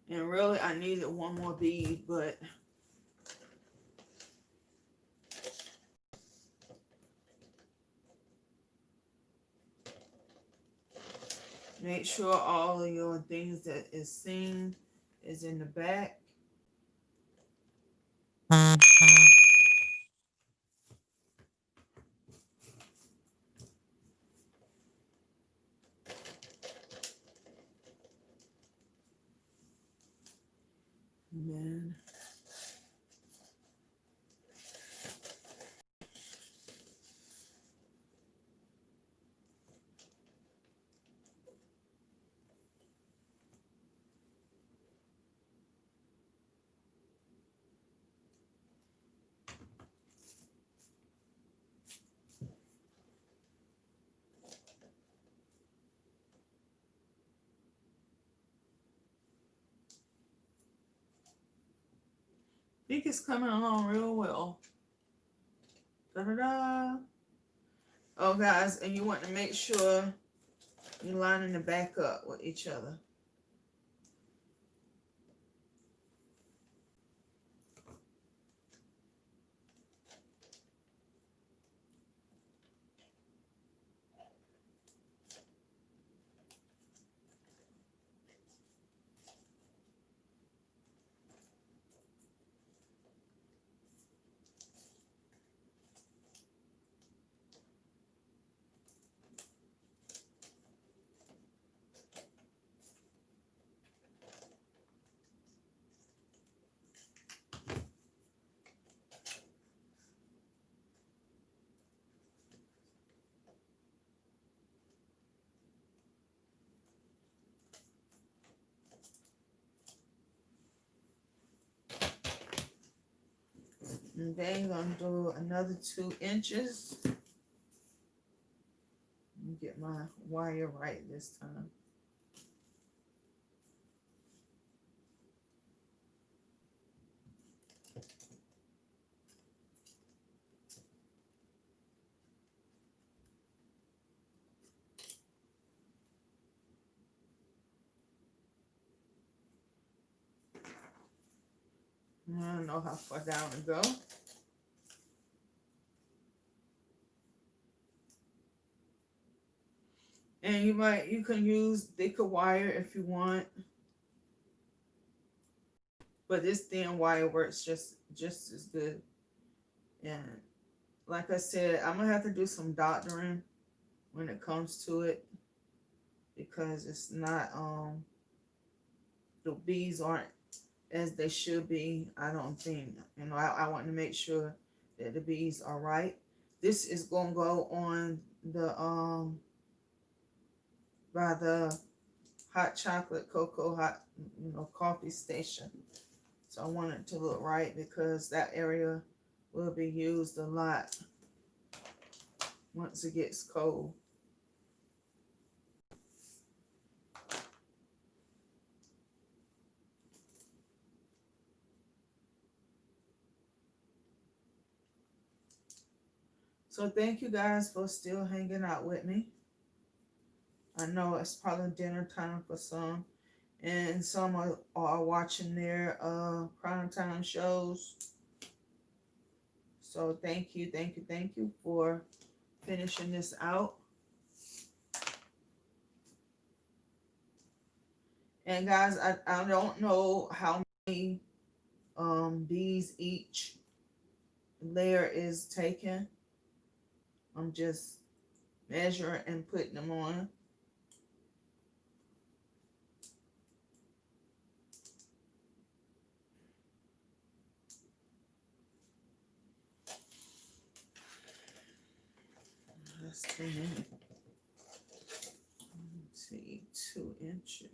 and really I needed one more bead, but make sure all of your things that is seen is in the back. Man. I think it's coming along real well. Da-da-da. Oh, guys, and you want to make sure you're lining the back up with each other. And then you're going to do another 2 inches. Let me get my wire right this time. I don't know how far down to go. And you can use thicker wire if you want. But this thin wire works just as good. And like I said, I'm going to have to do some doctoring when it comes to it, because it's not the bees aren't as they should be. I don't think, you know, I want to make sure that the bees are right. This is gonna go on the by the hot chocolate cocoa hot, you know, coffee station. So I want it to look right because that area will be used a lot once it gets cold. So thank you guys for still hanging out with me. I know it's probably dinner time for some, and some are watching their prime time shows. So thank you, thank you, thank you for finishing this out. And guys, I don't know how many bees each layer is taken. I'm just measuring and putting them on. That's too many. Let's see, 2 inches.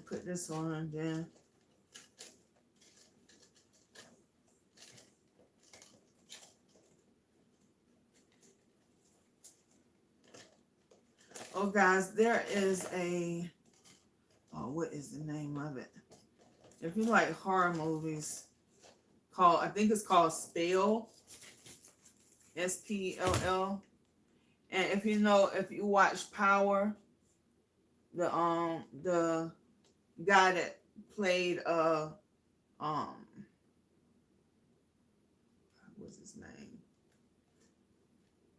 Put this on then. Oh guys, there is a, oh, what is the name of it? If you like horror movies, called, I think it's called Spell, SPLL. And if you know, if you watch Power, the guy that played what's his name?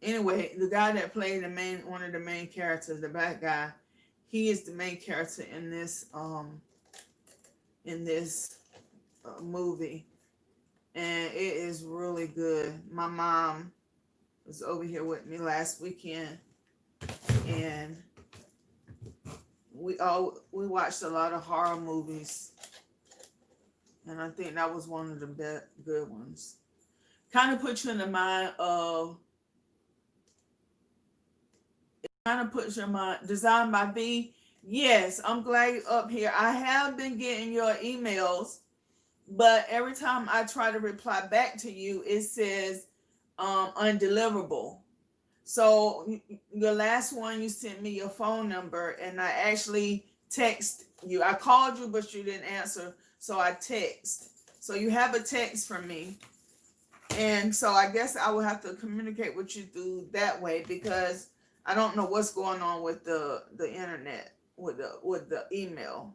Anyway, the guy that played one of the main characters, the bad guy, he is the main character in this movie, and it is really good. My mom was over here with me last weekend, and we watched a lot of horror movies, and I think that was one of the good ones. Kind of puts you in the mind of, it kind of puts your mind, designed by V. Yes, I'm glad you're up here. I have been getting your emails, but every time I try to reply back to you, it says undeliverable. So your last one, you sent me your phone number, and I actually text you. I called you, but you didn't answer, so I text. So you have a text from me, and so I guess I will have to communicate with you through that way, because I don't know what's going on with the internet with the email.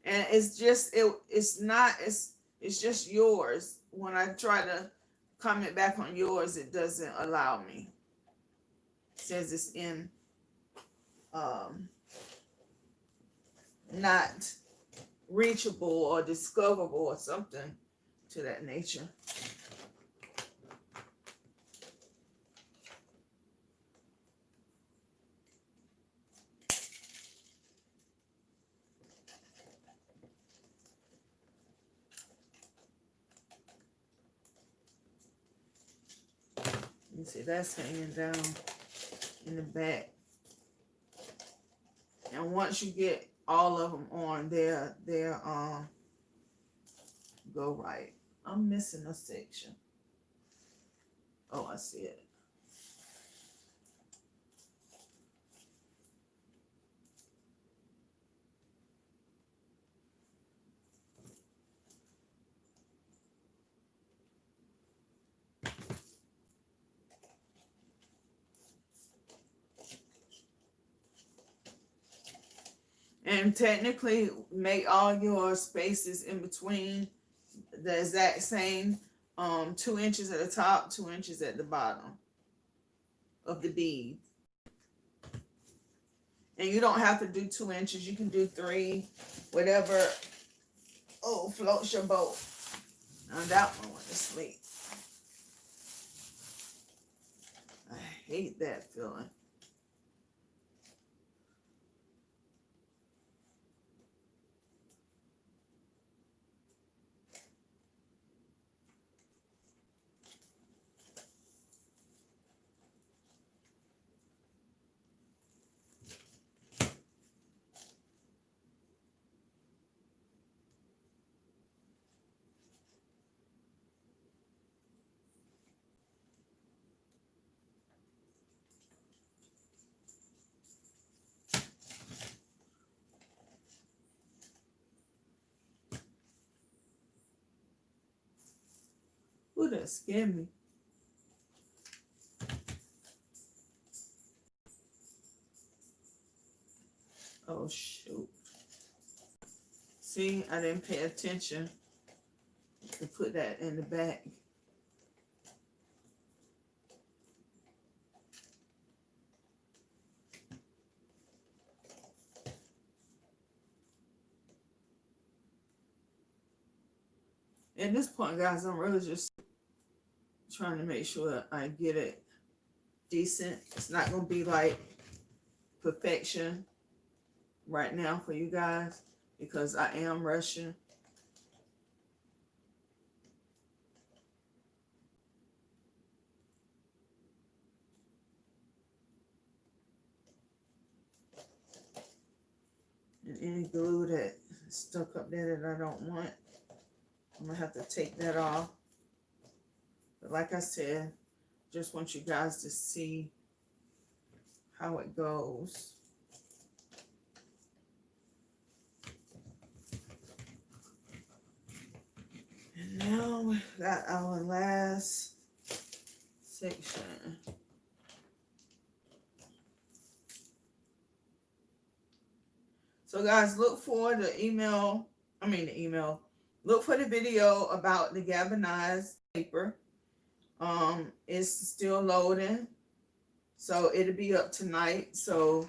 And it's just it's just yours. When I try to comment back on yours, it doesn't allow me. It says it's in not reachable or discoverable or something to that nature. You see, that's hanging down in the back. And And once you get all of them on, they're go right. I'm missing a section. Oh, I see it. And technically, make all your spaces in between the exact same, 2 inches at the top, 2 inches at the bottom of the bead. And you don't have to do 2 inches. You can do 3, whatever. Oh, floats your boat. Now that one went to sleep. I hate that feeling. Ooh, that scared me. Oh, shoot. See, I didn't pay attention to put that in the back. At this point, guys, I'm really just trying to make sure I get it decent. It's not going to be like perfection right now for you guys because I am rushing. And any glue that stuck up there that I don't want, I'm going to have to take that off. But like I said, just want you guys to see how it goes. And now we got our last section. So guys, look for the look for the video about the galvanized paper. It's still loading, so it'll be up tonight. So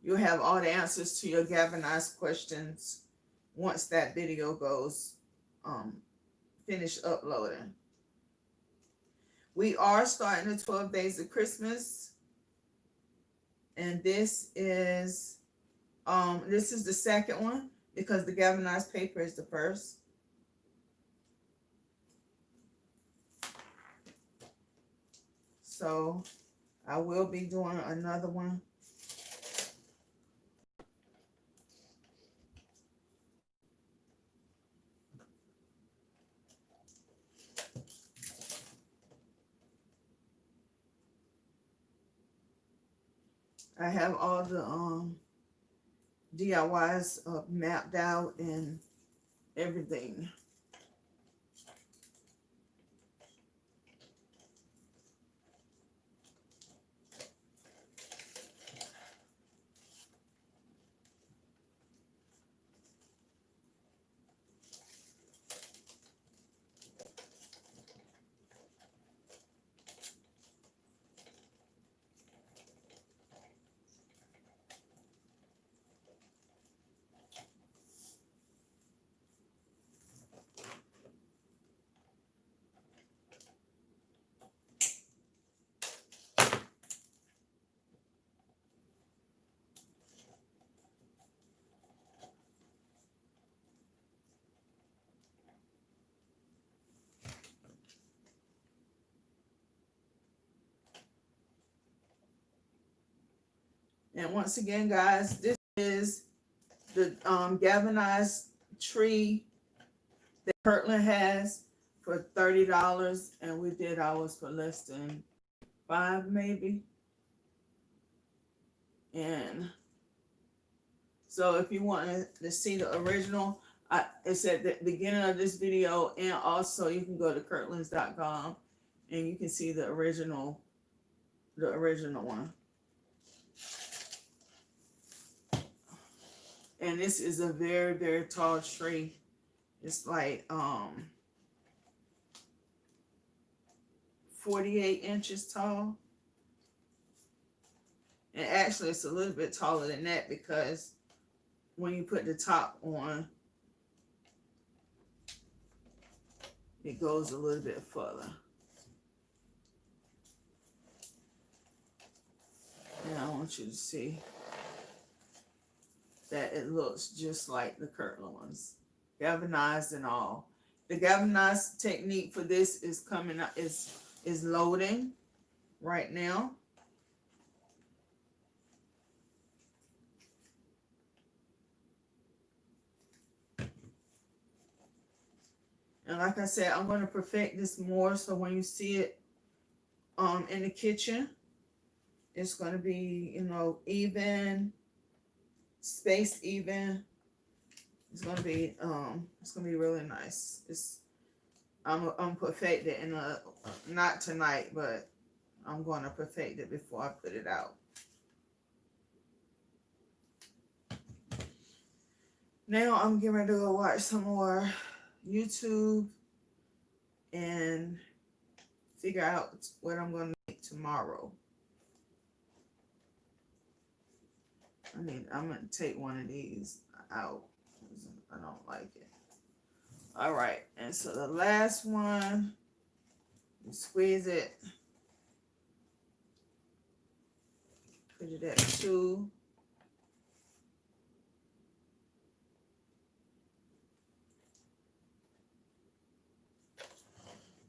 you'll have all the answers to your galvanized questions once that video goes finished uploading. We are starting the 12 days of Christmas, and this is the second one because the galvanized paper is the first. So I will be doing another one. I have all the DIYs mapped out and everything. And once again, guys, this is the galvanized tree that Kirkland has for $30, and we did ours for less than $5 maybe. And so if you want to see the original, it's at the beginning of this video, and also you can go to kirklands.com and you can see the original one. And this is a very, very tall tree. It's like 48 inches tall. And actually it's a little bit taller than that, because when you put the top on, it goes a little bit further. And I want you to see that it looks just like the Kirkland ones, galvanized and all. The galvanized technique for this is coming up, is loading right now. And like I said, I'm going to perfect this more, so when you see it in the kitchen, it's going to be, you know, even, spaced even. It's going to be really nice. I'm perfect it in not tonight, but I'm going to perfect it before I put it out. Now I'm getting ready to go watch some more YouTube and figure out what I'm going to make tomorrow. I'm going to take one of these out. I don't like it. All right. And so the last one, you squeeze it. Put it at 2.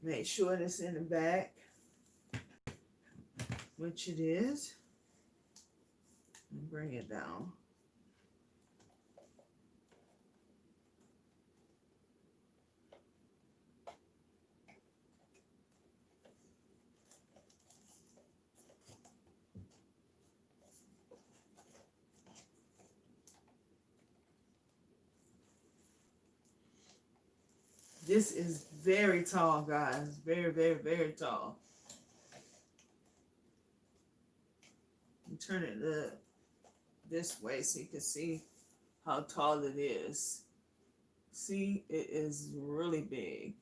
Make sure it's in the back, which it is. And bring it down. This is very tall, guys. Very, very, very tall. And turn it this way so you can see how tall it is. See, it is really big.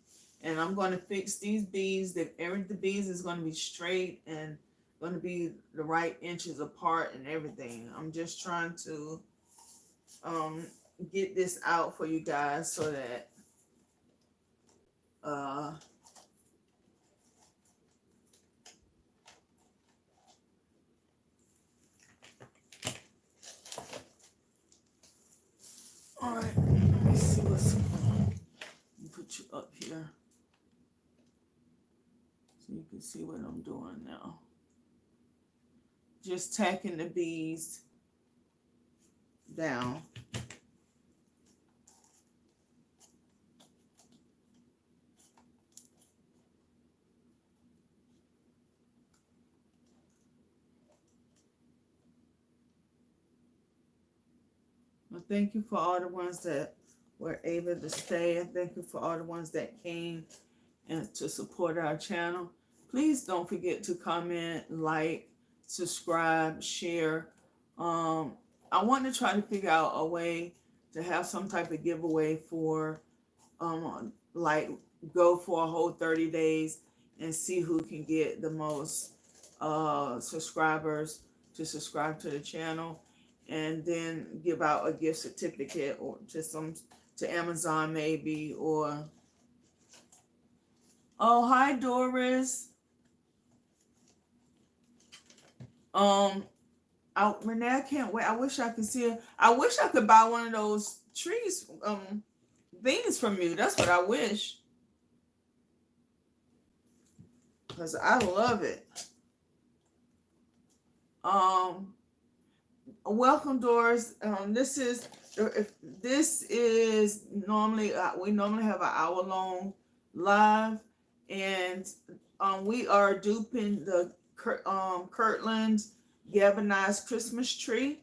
And I'm going to fix these beads. The beads is going to be straight and going to be the right inches apart and everything. I'm just trying to get this out for you guys so that all right, let me see what's going on. Let me put you up here so you can see what I'm doing now. Just tacking the beads down. Well, thank you for all the ones that were able to stay. And thank you for all the ones that came and to support our channel. Please don't forget to comment, like, subscribe, share. I want to try to figure out a way to have some type of giveaway for like go for a whole 30 days and see who can get the most subscribers to subscribe to the channel, and then give out a gift certificate or to Amazon maybe, or oh, hi Doris. Renee, I can't wait. I wish I could see it. I wish I could buy one of those trees things from you. That's what I wish, because I love it. welcome, Doris. This is normally we normally have an hour long live, and we are duping the Kirkland galvanized Christmas tree.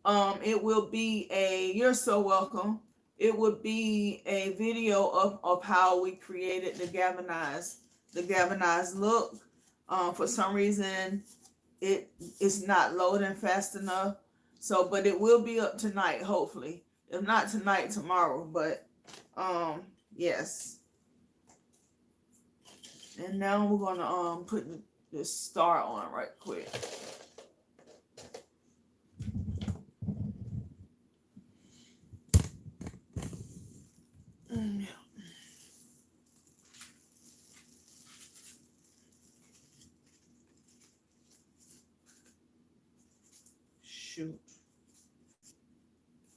It will be you're so welcome. It would be a video of how we created the galvanized look. For some reason it is not loading fast enough. So, but it will be up tonight, hopefully. If not tonight, tomorrow. But yes. And now we're gonna put this star on right quick. Shoot.